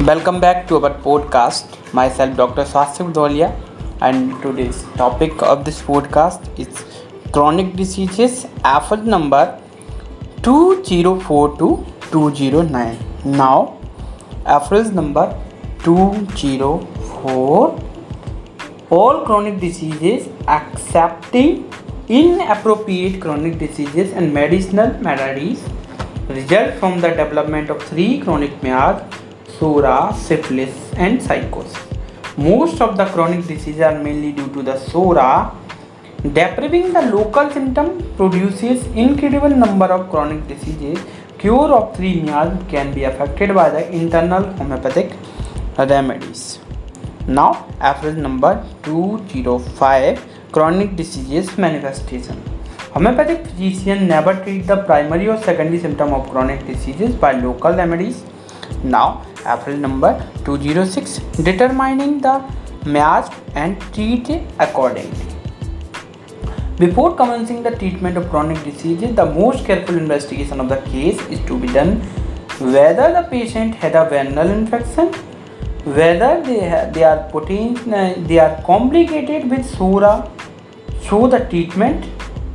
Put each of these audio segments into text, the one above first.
Welcome back to our podcast. Myself, Dr. Swastik Dolia, and today's topic of this podcast is chronic diseases, AFL number 204 to 209. Now, AFL number 204. All chronic diseases excepting inappropriate chronic diseases and medicinal maladies result from the development of three chronic miasms: SORA, syphilis, and psychosis. Most of the chronic diseases are mainly due to the SORA. Depriving the local symptom produces incredible number of chronic diseases. Cure of three miasms can be affected by the internal homeopathic remedies. Now, average number 205, chronic diseases manifestation. Homeopathic physicians never treat the primary or secondary symptom of chronic diseases by local remedies. Now, average number 206, determining the miasm and treat accordingly. Before commencing the treatment of chronic diseases, the most careful investigation of the case is to be done whether the patient had a venereal infection, whether they are complicated with SORA, so the treatment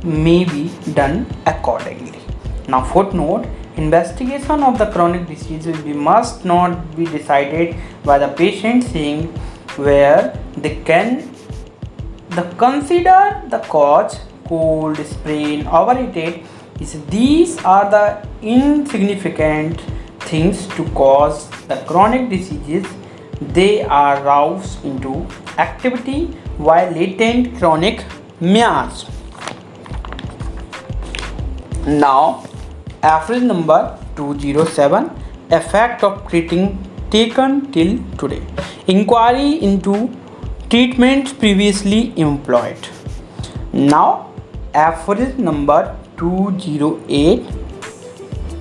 may be done accordingly. Now, footnote: investigation of the chronic diseases must not be decided by the patient saying where they consider the cause, cold, sprain, overheated. These are the insignificant things to cause the chronic diseases. They are roused into activity while latent chronic miasm. Now, average number 207, effect of treating taken till today. Inquiry into treatments previously employed. Now, average number 208,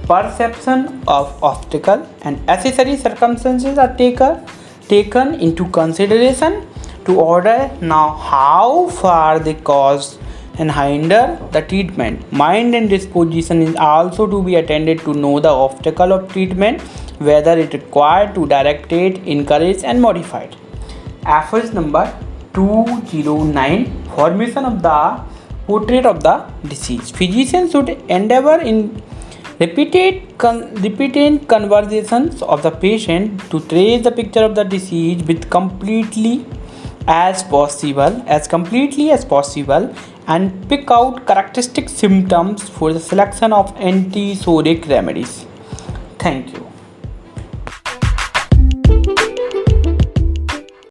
perception of obstacle and accessory circumstances are taken into consideration to order now how far they cause and hinder the treatment. Mind and disposition is also to be attended to know the obstacle of treatment, whether it required to direct it, encourage and modify it. Average number 209, formation of the portrait of the disease. Physicians should endeavor in repeated conversations of the patient to trace the picture of the disease with completely as possible and pick out characteristic symptoms for the selection of anti-soric remedies. Thank you.